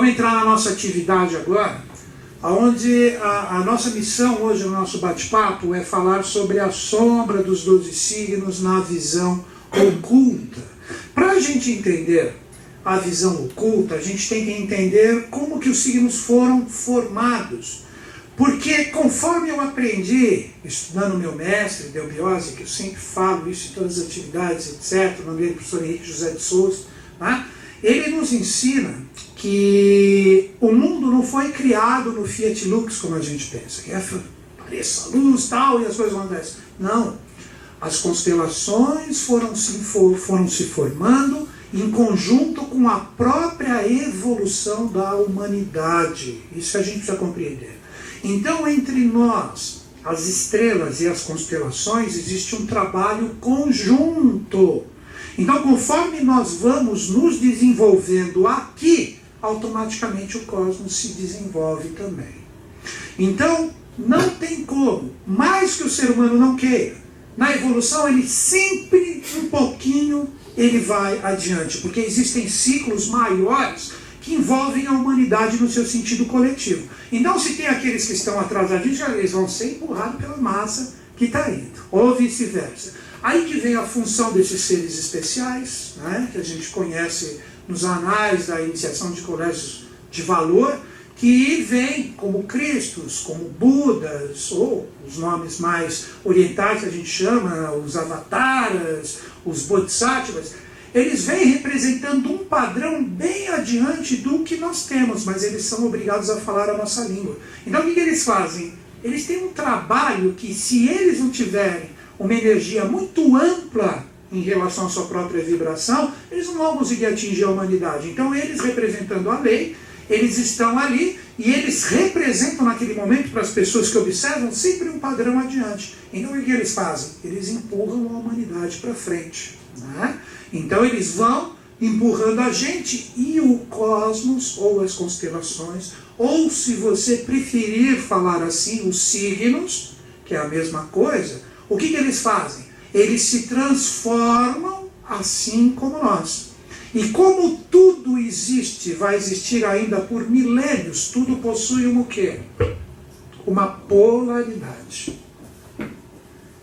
Vamos entrar na nossa atividade agora, onde a nossa missão hoje no nosso bate-papo é falar sobre a sombra dos 12 signos na visão oculta. Para a gente entender a visão oculta, a gente tem que entender como que os signos foram formados. Porque conforme eu aprendi, estudando meu mestre, Delbiose, que eu sempre falo isso em todas as atividades, etc., no nome dele, professor Henrique José de Souza, né? Ele nos ensina que o mundo não foi criado no Fiat Lux, como a gente pensa, que apareça a luz tal e as coisas acontecem. Não. As constelações foram se formando em conjunto com a própria evolução da humanidade. Isso a gente precisa compreender. Então, entre nós, as estrelas e as constelações, existe um trabalho conjunto. Então, conforme nós vamos nos desenvolvendo aqui, automaticamente o cosmos se desenvolve também. Então, não tem como, mais que o ser humano não queira, na evolução ele sempre um pouquinho ele vai adiante, porque existem ciclos maiores que envolvem a humanidade no seu sentido coletivo. Então, se tem aqueles que estão atrasadinhos, eles vão ser empurrados pela massa que está indo, ou vice-versa. Aí que vem a função desses seres especiais, né, que a gente conhece nos anais da iniciação de colégios de valor, que vem como Cristos, como Budas, ou os nomes mais orientais que a gente chama, os avataras, os bodhisattvas. Eles vêm representando um padrão bem adiante do que nós temos, mas eles são obrigados a falar a nossa língua. Então o que eles fazem? Eles têm um trabalho que, se eles não tiverem uma energia muito ampla em relação à sua própria vibração, eles não vão conseguir atingir a humanidade. Então eles, representando a lei, eles estão ali e eles representam naquele momento, para as pessoas que observam, sempre um padrão adiante. Então o que eles fazem? Eles empurram a humanidade para frente, né? Então eles vão empurrando a gente e o cosmos, ou as constelações, ou, se você preferir falar assim, os signos, que é a mesma coisa, o que eles fazem? Eles se transformam assim como nós. E como tudo existe, vai existir ainda por milênios, tudo possui o quê? Uma polaridade.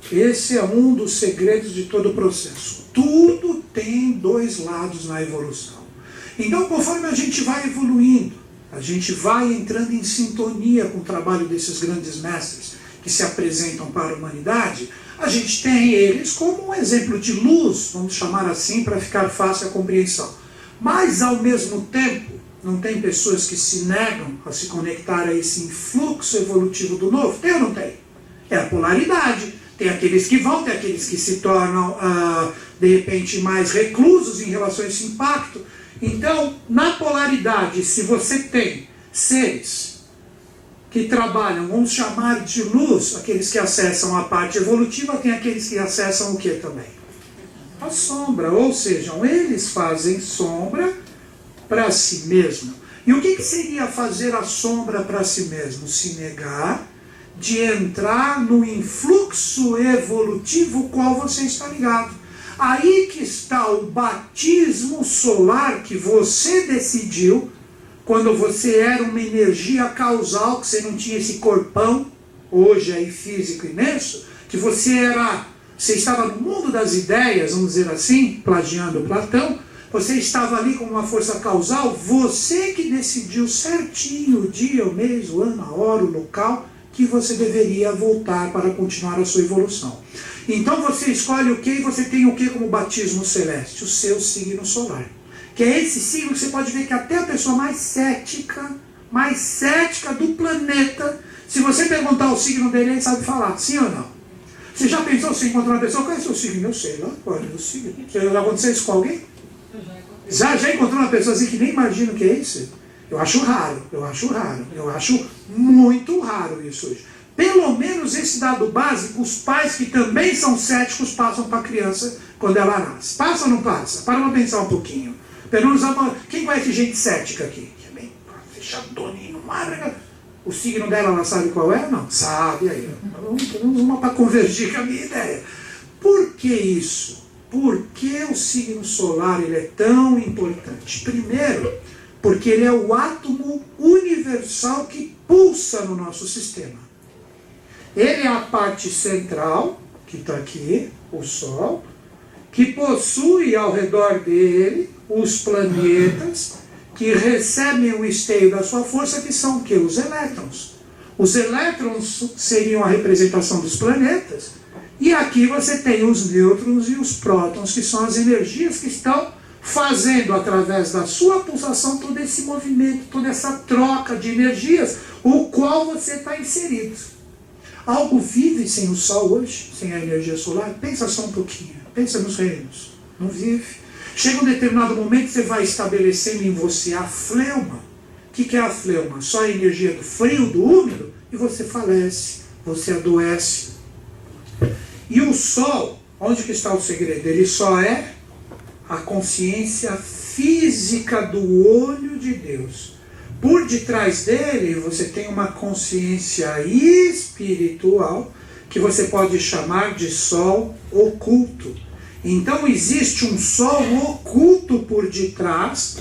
Esse é um dos segredos de todo o processo. Tudo tem dois lados na evolução. Então, conforme a gente vai evoluindo, a gente vai entrando em sintonia com o trabalho desses grandes mestres que se apresentam para a humanidade, a gente tem eles como um exemplo de luz, vamos chamar assim, para ficar fácil a compreensão. Mas, ao mesmo tempo, não tem pessoas que se negam a se conectar a esse influxo evolutivo do novo? Tem ou não tem? É a polaridade. Tem aqueles que vão, tem aqueles que se tornam, de repente, mais reclusos em relação a esse impacto. Então, na polaridade, se você tem seres que trabalham, vamos chamar de luz, aqueles que acessam a parte evolutiva, tem aqueles que acessam o que também? A sombra, ou seja, eles fazem sombra para si mesmo. E o que seria fazer a sombra para si mesmo? Se negar de entrar no influxo evolutivo qual você está ligado. Aí que está o batismo solar que você decidiu quando você era uma energia causal, que você não tinha esse corpão, hoje aí físico imenso, que você estava no mundo das ideias, vamos dizer assim, plagiando Platão, você estava ali como uma força causal, você que decidiu certinho o dia, o mês, o ano, a hora, o local, que você deveria voltar para continuar a sua evolução. Então você escolhe o que e você tem o que como batismo celeste? O seu signo solar. Que é esse signo que você pode ver que até a pessoa mais cética do planeta, se você perguntar o signo dele, ele sabe falar, sim ou não? Você já pensou se encontrar uma pessoa, qual é o seu signo? Eu sei, lá, qual é o meu signo? Já aconteceu isso com alguém? Já encontrou uma pessoa assim que nem imagina o que é isso? Eu acho raro, eu acho muito raro isso hoje. Pelo menos esse dado básico, os pais que também são céticos passam para a criança quando ela nasce. Passa ou não passa? Para pensar um pouquinho. Pelo menos, quem conhece gente cética aqui? Que é bem fechadinho, não abre. O signo dela, ela sabe qual é? Não, sabe. Aí, vamos para convergir com a minha ideia. Por que isso? Por que o signo solar ele é tão importante? Primeiro, porque ele é o átomo universal que pulsa no nosso sistema. Ele é a parte central, que está aqui, o Sol, que possui ao redor dele os planetas que recebem o esteio da sua força, que são o quê? Os elétrons. Os elétrons seriam a representação dos planetas, e aqui você tem os nêutrons e os prótons, que são as energias que estão fazendo, através da sua pulsação, todo esse movimento, toda essa troca de energias, o qual você está inserido. Algo vive sem o Sol hoje, sem a energia solar? Pensa só um pouquinho, pensa nos reinos, não vive. Chega um determinado momento, você vai estabelecendo em você a fleuma. O que é a fleuma? Só a energia do frio, do úmido, e você falece, você adoece. E o Sol, onde que está o segredo? Ele só é a consciência física do olho de Deus. Por detrás dele, você tem uma consciência espiritual, que você pode chamar de Sol oculto. Então existe um Sol oculto por detrás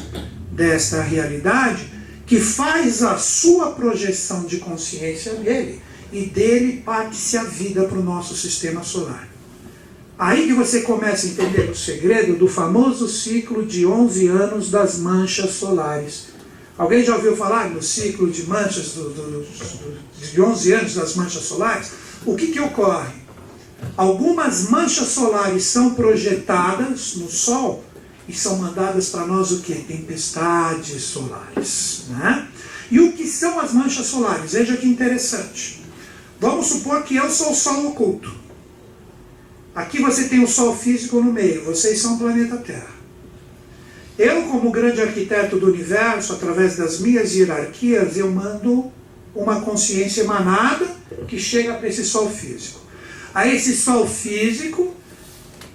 desta realidade, que faz a sua projeção de consciência nele, e dele parte-se a vida para o nosso sistema solar. Aí que você começa a entender o segredo do famoso ciclo de 11 anos das manchas solares. Alguém já ouviu falar no ciclo de manchas, de 11 anos das manchas solares? O que ocorre? Algumas manchas solares são projetadas no Sol e são mandadas para nós o quê? Tempestades solares, né? E o que são as manchas solares? Veja que interessante. Vamos supor que eu sou o Sol oculto. Aqui você tem o Sol físico no meio, vocês são o planeta Terra. Eu, como grande arquiteto do universo, através das minhas hierarquias, eu mando uma consciência emanada que chega para esse Sol físico. A esse Sol físico,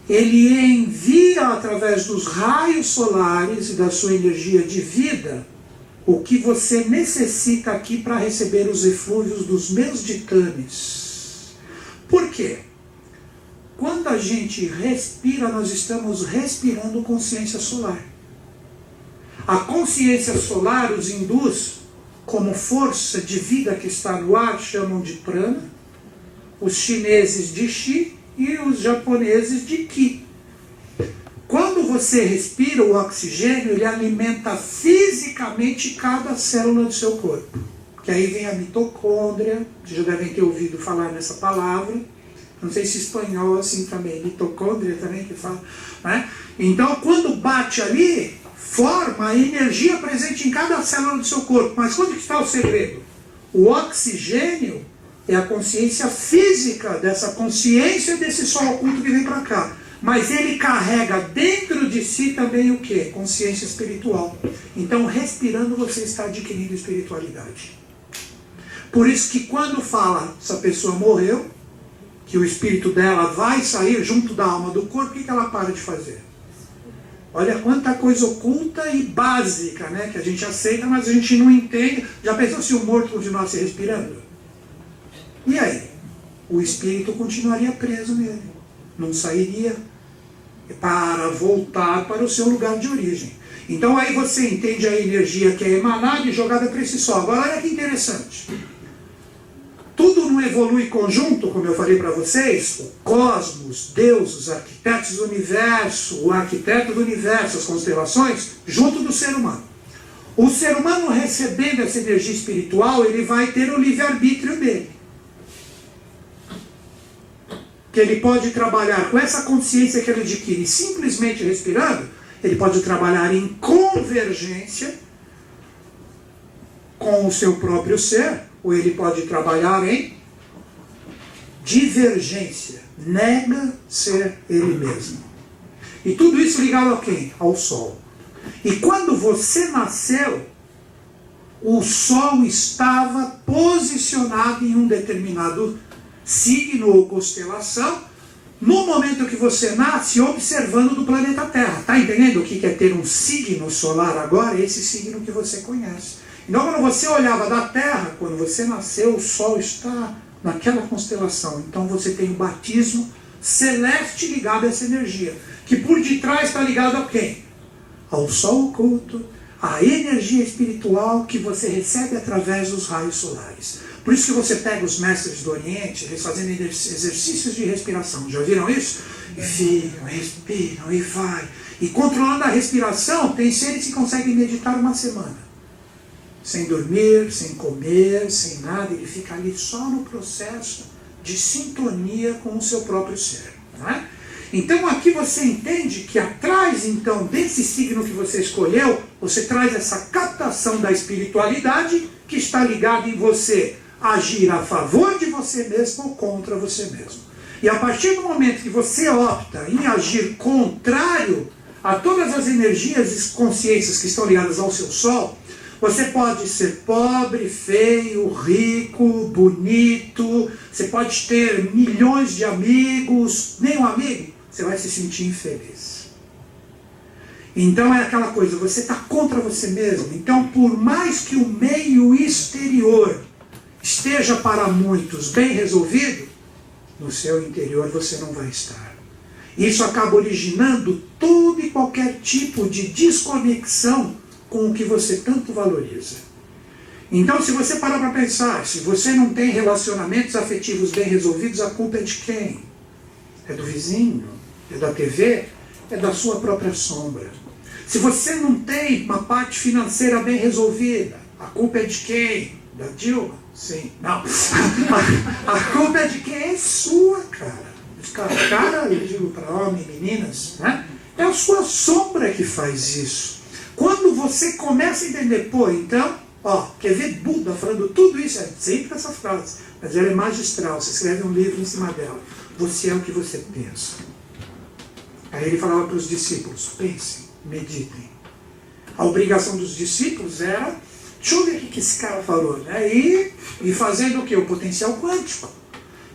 ele envia através dos raios solares e da sua energia de vida o que você necessita aqui para receber os eflúvios dos meus ditames. Por quê? Quando a gente respira, nós estamos respirando consciência solar. A consciência solar os induz, como força de vida que está no ar, chamam de prana, os chineses de Qi e os japoneses de Ki. Quando você respira o oxigênio, ele alimenta fisicamente cada célula do seu corpo. Que aí vem a mitocôndria, vocês já devem ter ouvido falar nessa palavra. Não sei se espanhol assim também, mitocôndria também que fala, né? Então, quando bate ali, forma a energia presente em cada célula do seu corpo. Mas onde que está o segredo? O oxigênio é a consciência física dessa consciência desse Sol oculto que vem para cá. Mas ele carrega dentro de si também o quê? Consciência espiritual. Então, respirando, você está adquirindo espiritualidade. Por isso que quando fala, essa pessoa morreu, que o espírito dela vai sair junto da alma do corpo, o que ela para de fazer? Olha quanta coisa oculta e básica, né? Que a gente aceita, mas a gente não entende. Já pensou se o morto continuasse respirando? E aí? O espírito continuaria preso nele. Não sairia para voltar para o seu lugar de origem. Então aí você entende a energia que é emanada e jogada para esse Sol. Agora olha que interessante. Tudo não evolui conjunto, como eu falei para vocês, o cosmos, Deus, os arquitetos do universo, o arquiteto do universo, as constelações, junto do ser humano. O ser humano recebendo essa energia espiritual, ele vai ter o livre-arbítrio dele. Que ele pode trabalhar com essa consciência que ele adquire simplesmente respirando, ele pode trabalhar em convergência com o seu próprio ser, ou ele pode trabalhar em divergência, nega ser ele mesmo. E tudo isso ligado a quem? Ao Sol. E quando você nasceu, o Sol estava posicionado em um determinado signo ou constelação, no momento que você nasce, observando do planeta Terra. Está entendendo o que é ter um signo solar agora? Esse signo que você conhece. Então, quando você olhava da Terra, quando você nasceu, o Sol está naquela constelação. Então, você tem o batismo celeste ligado a essa energia, que por detrás está ligado a quem? Ao Sol oculto, a energia espiritual que você recebe através dos raios solares. Por isso que você pega os mestres do Oriente, eles fazendo exercícios de respiração. Já viram isso? E ficam, respiram e vai. E controlando a respiração, tem seres que conseguem meditar uma semana. Sem dormir, sem comer, sem nada. Ele fica ali só no processo de sintonia com o seu próprio ser. Não é? Então aqui você entende que atrás então desse signo que você escolheu, você traz essa captação da espiritualidade que está ligada em você agir a favor de você mesmo ou contra você mesmo. E a partir do momento que você opta em agir contrário a todas as energias e consciências que estão ligadas ao seu sol, você pode ser pobre, feio, rico, bonito, você pode ter milhões de amigos, nem um amigo, você vai se sentir infeliz. Então é aquela coisa, você está contra você mesmo. Então, por mais que o meio exterior esteja para muitos bem resolvido, no seu interior você não vai estar. Isso acaba originando todo e qualquer tipo de desconexão com o que você tanto valoriza. Então, se você parar para pensar, se você não tem relacionamentos afetivos bem resolvidos, a culpa é de quem? É do vizinho? É da TV? É da sua própria sombra. Se você não tem uma parte financeira bem resolvida, a culpa é de quem? Da Dilma? Sim. Não. A culpa é de quem? É sua, cara. Cara, eu digo para homens e meninas, né? É a sua sombra que faz isso. Quando você começa a entender, pô, então, ó, quer ver Buda falando tudo isso? É sempre essa frase, mas ela é magistral, você escreve um livro em cima dela. Você é o que você pensa. Aí ele falava para os discípulos, pensem, meditem. A obrigação dos discípulos era, deixa eu ver o que esse cara falou, né? E fazendo o quê? O potencial quântico.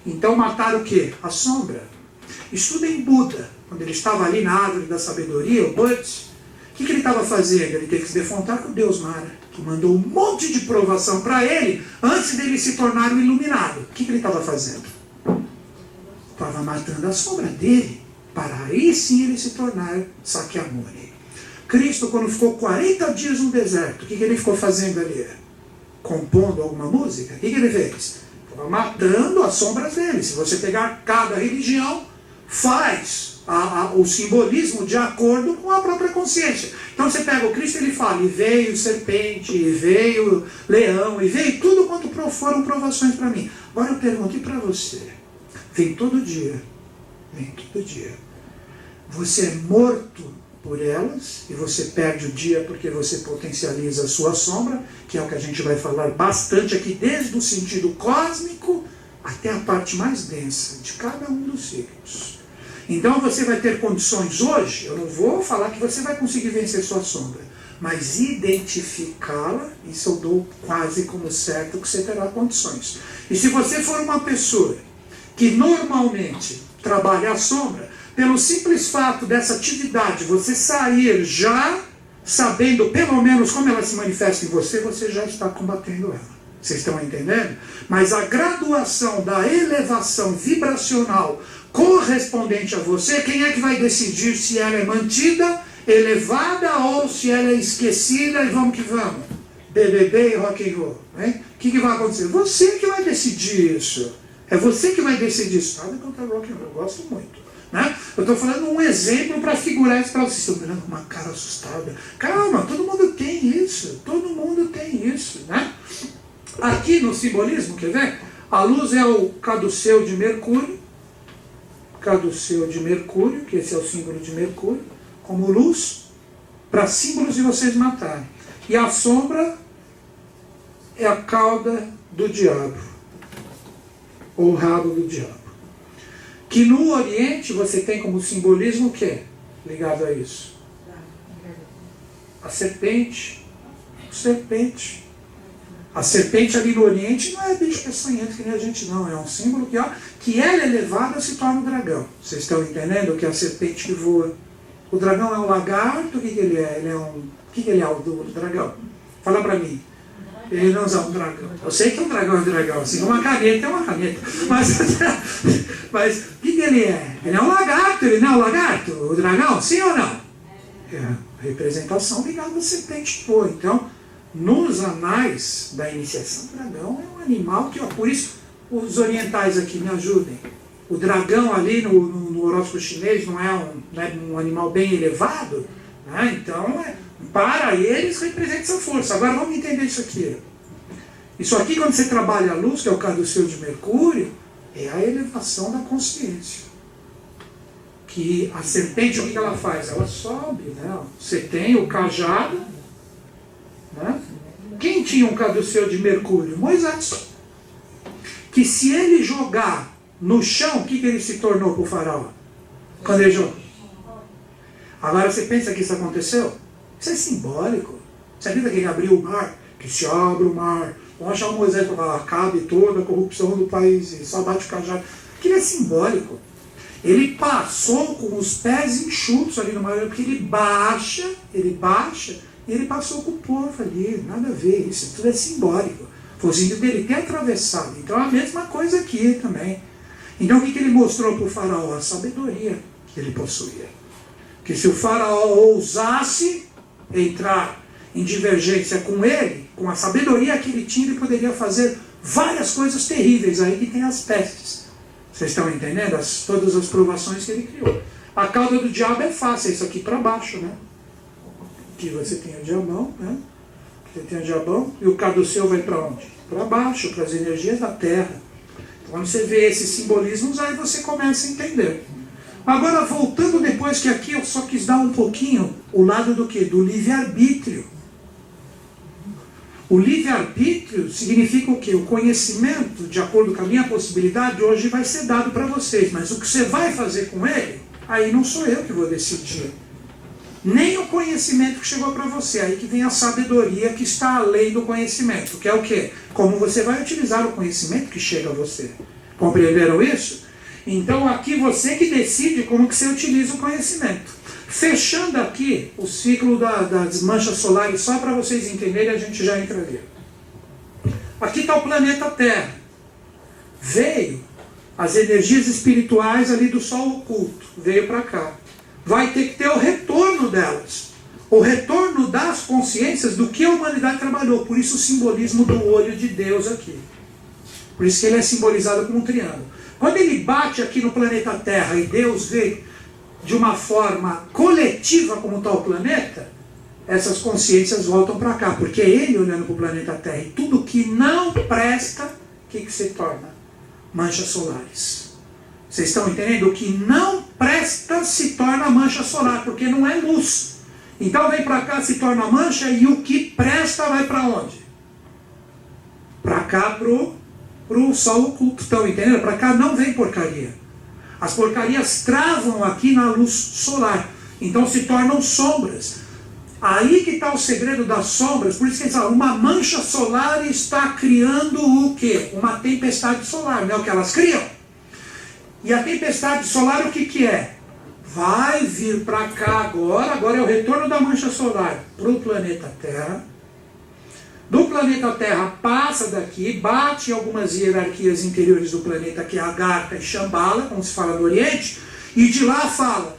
Então mataram o quê? A sombra. Estudem Buda, quando ele estava ali na árvore da sabedoria, o Buda, o que ele estava fazendo? Ele teve que se defrontar com o Deus Mara, que mandou um monte de provação para ele antes dele se tornar um iluminado. O que ele estava fazendo? Estava matando a sombra dele, para aí sim ele se tornar Sakyamuni. Cristo, quando ficou 40 dias no deserto, o que ele ficou fazendo ali? Compondo alguma música? O que ele fez? Estava matando as sombras dele. Se você pegar cada religião, faz o simbolismo de acordo com a própria consciência. Então você pega o Cristo, ele fala, e veio serpente, e veio leão, e veio tudo quanto foram provações para mim. Agora eu pergunto, e para você? Vem todo dia. Vem todo dia. Você é morto por elas, e você perde o dia porque você potencializa a sua sombra, que é o que a gente vai falar bastante aqui, desde o sentido cósmico até a parte mais densa de cada um dos signos. Então você vai ter condições hoje, eu não vou falar que você vai conseguir vencer sua sombra, mas identificá-la, isso eu dou quase como certo que você terá condições. E se você for uma pessoa que normalmente trabalha a sombra, pelo simples fato dessa atividade, você sair já sabendo pelo menos como ela se manifesta em você, você já está combatendo ela. Vocês estão entendendo? Mas a graduação da elevação vibracional correspondente a você, quem é que vai decidir se ela é mantida, elevada ou se ela é esquecida e vamos que vamos? BBB e rock and roll. Né? O que vai acontecer? Você que vai decidir isso. É você que vai decidir isso. Nada contra rock and roll, eu gosto muito. Né? Eu estou falando um exemplo para figurar isso para vocês. Estou olhando com uma cara assustada. Calma, todo mundo tem isso. Todo mundo tem isso. Né? Aqui no simbolismo, quer ver? A luz é o caduceu de Mercúrio. Caduceu de Mercúrio, que esse é o símbolo de Mercúrio, como luz, para símbolos de vocês matarem. E a sombra é a cauda do diabo, ou o rabo do diabo. Que no Oriente você tem como simbolismo o quê? Ligado a isso? A serpente. Serpente. A serpente ali no Oriente não é bicho peçonhento que nem a gente não, é um símbolo que ela elevada se torna um dragão. Vocês estão entendendo que é a serpente que voa? O dragão é um lagarto, o que ele é? Ele é um... O que ele é o dragão? Fala pra mim. Ele não usa um dragão. Eu sei que um dragão é um dragão, assim, uma caneta é uma caneta. Mas o que ele é? Ele é um lagarto, ele não é um lagarto? O dragão, sim ou não? É a representação ligada à serpente de ouro. Então, nos anais da iniciação, o dragão é um animal que, ó, por isso, os orientais aqui me ajudem. O dragão ali no horóscopo chinês não é um animal bem elevado, né? Então, para eles, representa essa força. Agora, vamos entender isso aqui. Isso aqui, quando você trabalha a luz, que é o caduceu de Mercúrio, é a elevação da consciência. Que a serpente, o que ela faz? Ela sobe, né? Você tem o cajado, né? Quem tinha um caduceu de Mercúrio? Moisés. Que se ele jogar no chão, o que ele se tornou para o faraó? Quando ele jogou. Agora você pensa que isso aconteceu? Isso é simbólico. Você acredita que ele abriu o mar? Que se abre o mar. Vamos achar o Moisés para falar, acabe toda a corrupção do país e só bate o cajado. Aquilo é simbólico. Ele passou com os pés enxutos ali no mar, porque ele baixa, e ele passou com o povo ali. Nada a ver, isso tudo é simbólico. Foi o sentido dele ter atravessado. Então a mesma coisa aqui também. Então o que ele mostrou para o faraó? A sabedoria que ele possuía. Que se o faraó ousasse entrar em divergência com ele, com a sabedoria que ele tinha, ele poderia fazer várias coisas terríveis. Aí que tem as pestes. Vocês estão entendendo? Todas as provações que ele criou. A cauda do diabo é fácil, é isso aqui para baixo, né? Aqui você tem o diabão, né? Você tem o diabão, e o caduceu vai para onde? Para baixo, para as energias da terra. Então, quando você vê esses simbolismos, aí você começa a entender. Agora, voltando depois, que aqui eu só quis dar um pouquinho o lado do quê? Do livre-arbítrio. O livre-arbítrio significa o quê? O conhecimento, de acordo com a minha possibilidade, hoje vai ser dado para vocês. Mas o que você vai fazer com ele, aí não sou eu que vou decidir. Nem o conhecimento que chegou para você. Aí que vem a sabedoria que está além do conhecimento. Que é o quê? Como você vai utilizar o conhecimento que chega a você. Compreenderam isso? Então aqui você que decide como que você utiliza o conhecimento. Fechando aqui o ciclo das manchas solares, só para vocês entenderem, a gente já entra ali. Aqui está o planeta Terra. Veio as energias espirituais ali do Sol oculto. Veio para cá. Vai ter que ter o retorno delas. O retorno das consciências do que a humanidade trabalhou. Por isso o simbolismo do olho de Deus aqui. Por isso que ele é simbolizado como um triângulo. Quando ele bate aqui no planeta Terra e Deus vê de uma forma coletiva como está o planeta, essas consciências voltam para cá, porque é ele olhando para o planeta Terra. E tudo que não presta, o que se torna? Manchas solares. Vocês estão entendendo? O que não presta se torna mancha solar, porque não é luz. Então vem para cá, se torna mancha, e o que presta vai para onde? Para cá, pro Sol oculto. Estão entendendo? Para cá não vem porcaria. As porcarias travam aqui na luz solar. Então se tornam sombras. Aí que está o segredo das sombras. Por isso que eles falam, uma mancha solar está criando o quê? Uma tempestade solar. Não é o que elas criam? E a tempestade solar o que é? Vai vir para cá agora é o retorno da mancha solar para o planeta Terra. Do planeta Terra passa daqui, bate em algumas hierarquias interiores do planeta, que é Agartha e Shambhala, como se fala no Oriente, e de lá fala,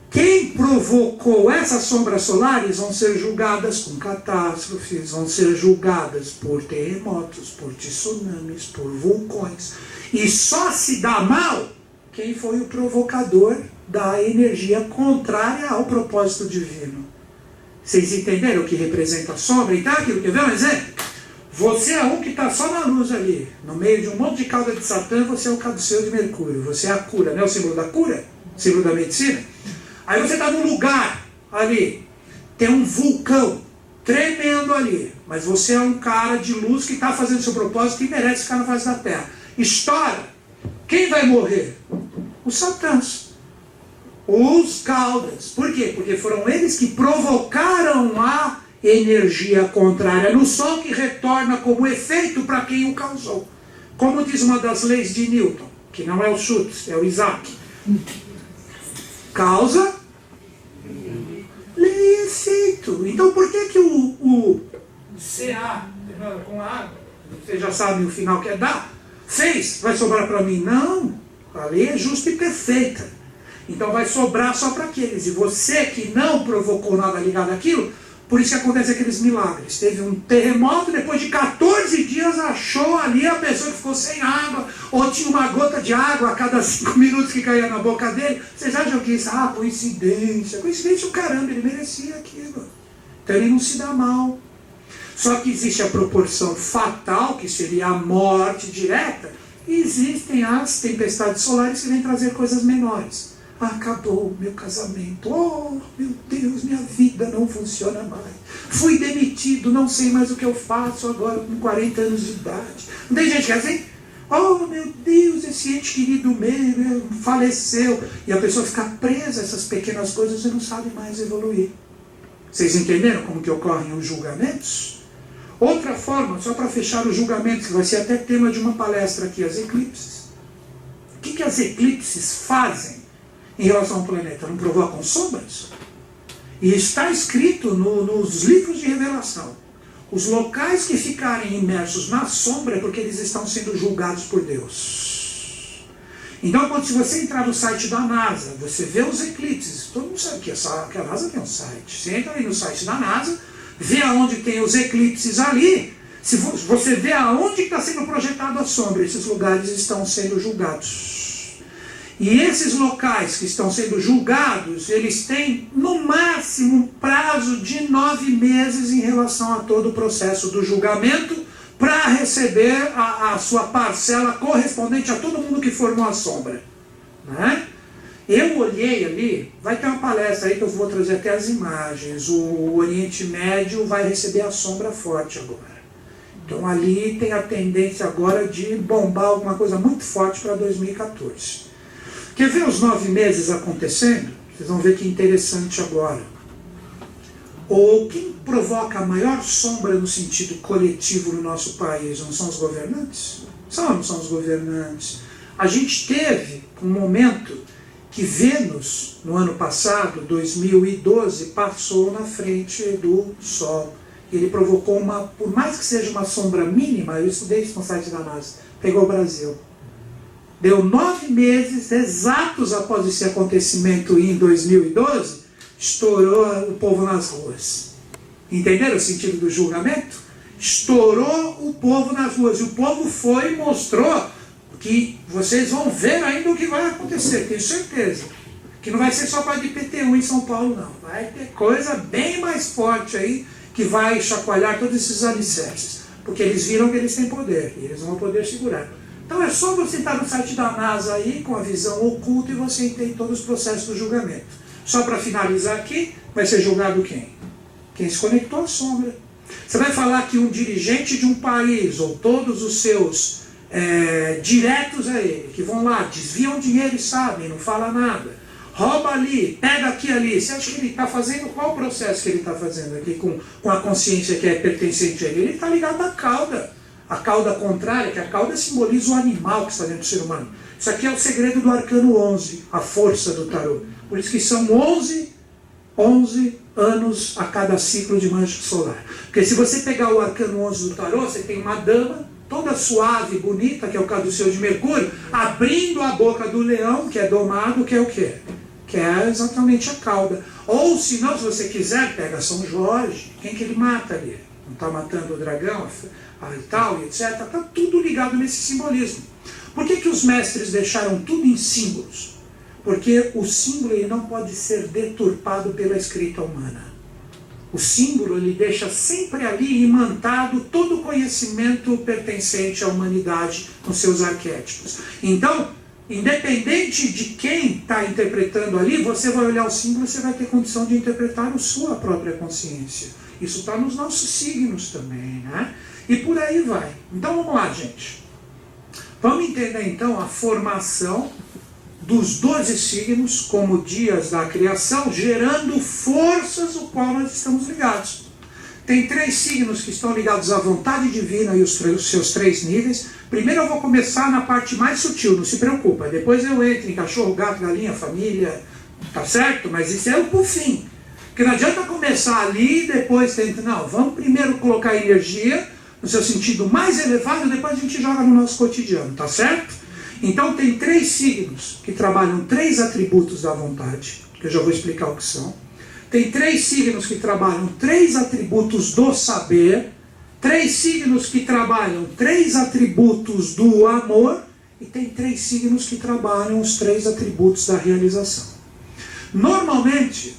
quem provocou essas sombras solares vão ser julgadas com catástrofes, vão ser julgadas por terremotos, por tsunamis, por vulcões. E só se dá mal quem foi o provocador da energia contrária ao propósito divino. Vocês entenderam o que representa a sombra? Então, aquilo, quer ver um exemplo? Você é um que está só na luz ali, no meio de um monte de cauda de Satã, você é o caduceu de Mercúrio, você é a cura, não é o símbolo da cura? O símbolo da medicina? Aí você está num lugar ali, tem um vulcão tremendo ali, mas você é um cara de luz que está fazendo seu propósito e merece ficar na face da terra. Estoura. Quem vai morrer? Os satãs. Os caudas. Por quê? Porque foram eles que provocaram a energia contrária no Sol, que retorna como efeito para quem o causou. Como diz uma das leis de Newton, que não é o Schutz, é o Isaac. Causa, lei e efeito. Então por que o CA, com a água, vocês já sabem o final que é dar, fez, vai sobrar para mim? Não, a lei é justa e perfeita. Então vai sobrar só para aqueles. E você que não provocou nada ligado àquilo, por isso que acontece aqueles milagres. Teve um terremoto, depois de 14 dias achou ali a pessoa que ficou sem água, ou tinha uma gota de água a cada 5 minutos que caía na boca dele. Vocês acham que isso? Ah, coincidência. Coincidência o caramba, ele merecia aquilo. Então ele não se dá mal. Só que existe a proporção fatal, que seria a morte direta, e existem as tempestades solares que vêm trazer coisas menores. Acabou o meu casamento, oh meu Deus, minha vida não funciona mais. Fui demitido, não sei mais o que eu faço agora com 40 anos de idade. Não tem gente que é assim? Oh meu Deus, esse ente querido meu faleceu. E a pessoa fica presa a essas pequenas coisas e não sabe mais evoluir. Vocês entenderam como que ocorrem os julgamentos? Outra forma, só para fechar os julgamentos, que vai ser até tema de uma palestra aqui, as eclipses. O que as eclipses fazem em relação ao planeta? Não provocam sombras? E está escrito nos livros de revelação, os locais que ficarem imersos na sombra é porque eles estão sendo julgados por Deus. Então, se você entrar no site da NASA, você vê os eclipses, todo mundo sabe que a NASA tem um site. Você entra ali no site da NASA, vê aonde tem os eclipses ali, se você vê aonde está sendo projetada a sombra, esses lugares estão sendo julgados. E esses locais que estão sendo julgados, eles têm no máximo um prazo de 9 meses em relação a todo o processo do julgamento para receber a sua parcela correspondente a todo mundo que formou a sombra. Né? Eu olhei ali, vai ter uma palestra aí que eu vou trazer até as imagens, o Oriente Médio vai receber a sombra forte agora. Então ali tem a tendência agora de bombar alguma coisa muito forte para 2014. Quer ver os 9 meses acontecendo? Vocês vão ver que interessante agora. Ou quem provoca a maior sombra no sentido coletivo no nosso país? Não são os governantes? Não são os governantes. A gente teve um momento que Vênus, no ano passado, 2012, passou na frente do Sol. Ele provocou por mais que seja uma sombra mínima, eu estudei isso no site da NASA, pegou o Brasil. Deu 9 meses exatos após esse acontecimento em 2012, estourou o povo nas ruas. Entenderam o sentido do julgamento? Estourou o povo nas ruas. E o povo foi e mostrou que vocês vão ver ainda o que vai acontecer, tenho certeza. Que não vai ser só para IPTU em São Paulo, não. Vai ter coisa bem mais forte aí que vai chacoalhar todos esses alicerces. Porque eles viram que eles têm poder e eles vão poder segurar. Então é só você estar no site da NASA aí, com a visão oculta, e você entende todos os processos do julgamento. Só para finalizar aqui, vai ser julgado quem? Quem se conectou à sombra. Você vai falar que um dirigente de um país, ou todos os seus diretos a ele, que vão lá, desviam dinheiro e sabem, não fala nada, rouba ali, pega aqui e ali, você acha que ele está fazendo, qual o processo que ele está fazendo aqui com a consciência que é pertencente a ele? Ele está ligado à cauda. A cauda contrária, que a cauda simboliza o animal que está dentro do ser humano. Isso aqui é o segredo do arcano 11, a força do tarô. Por isso que são 11 anos a cada ciclo de mancha solar. Porque se você pegar o arcano 11 do tarô, você tem uma dama, toda suave e bonita, que é o caduceu de Mercúrio, abrindo a boca do leão, que é domado, que é o quê? Que é exatamente a cauda. Ou, se não, se você quiser, pega São Jorge, quem que ele mata ali? Não está matando o dragão e tal, etc. Está tudo ligado nesse simbolismo. Por que os mestres deixaram tudo em símbolos? Porque o símbolo ele não pode ser deturpado pela escrita humana. O símbolo ele deixa sempre ali imantado todo o conhecimento pertencente à humanidade nos seus arquétipos. Então, independente de quem está interpretando ali, você vai olhar o símbolo e você vai ter condição de interpretar a sua própria consciência. Isso está nos nossos signos também, né? E por aí vai. Então vamos lá, gente. Vamos entender então a formação dos 12 signos como dias da criação, gerando forças o qual nós estamos ligados. Tem 3 signos que estão ligados à vontade divina e os seus 3 níveis. Primeiro eu vou começar na parte mais sutil, não se preocupa. Depois eu entro em cachorro, gato, galinha, família, tá certo? Mas isso é o por fim. Porque não adianta começar ali e depois tentar. Não, vamos primeiro colocar energia no seu sentido mais elevado, depois a gente joga no nosso cotidiano, tá certo? Então tem 3 signos que trabalham 3 atributos da vontade, que eu já vou explicar o que são. Tem 3 signos que trabalham 3 atributos do saber, 3 signos que trabalham 3 atributos do amor, e tem 3 signos que trabalham os 3 atributos da realização. Normalmente,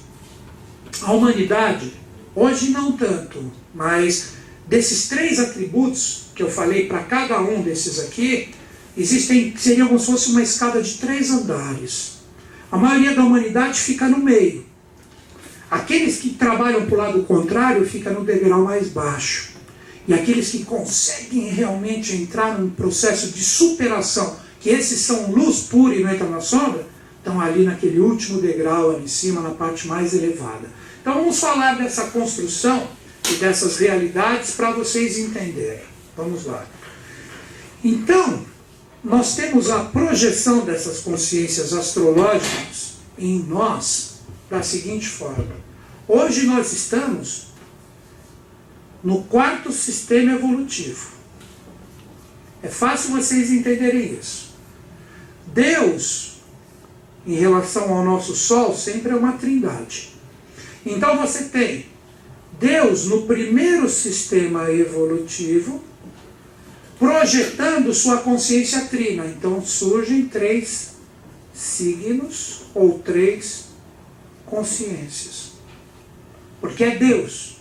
a humanidade, hoje não tanto, mas desses 3 atributos que eu falei para cada um desses aqui, seriam como se fosse uma escada de 3 andares. A maioria da humanidade fica no meio. Aqueles que trabalham para o lado contrário ficam no degrau mais baixo. E aqueles que conseguem realmente entrar num processo de superação, que esses são luz pura e não entram na sombra, estão ali naquele último degrau ali em cima, na parte mais elevada. Então vamos falar dessa construção e dessas realidades para vocês entenderem. Vamos lá. Então, nós temos a projeção dessas consciências astrológicas em nós da seguinte forma. Hoje nós estamos no 4º sistema evolutivo. É fácil vocês entenderem isso. Deus, em relação ao nosso Sol, sempre é uma trindade. Então você tem Deus no 1º sistema evolutivo, projetando sua consciência trina. Então surgem 3 signos ou 3 consciências. Porque é Deus.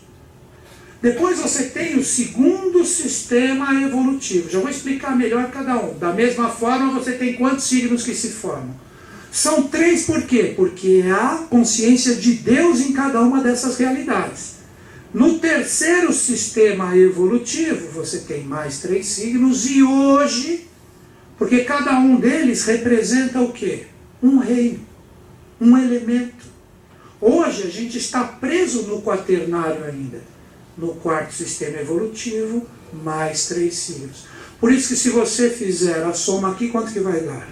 Depois você tem o 2º sistema evolutivo. Já vou explicar melhor cada um. Da mesma forma, você tem quantos signos que se formam? São 3 por quê? Porque há consciência de Deus em cada uma dessas realidades. No 3º sistema evolutivo, você tem mais 3 signos. E hoje, porque cada um deles representa o quê? Um reino, um elemento. Hoje a gente está preso no quaternário ainda. No 4º sistema evolutivo, mais 3 signos. Por isso que se você fizer a soma aqui, quanto que vai dar?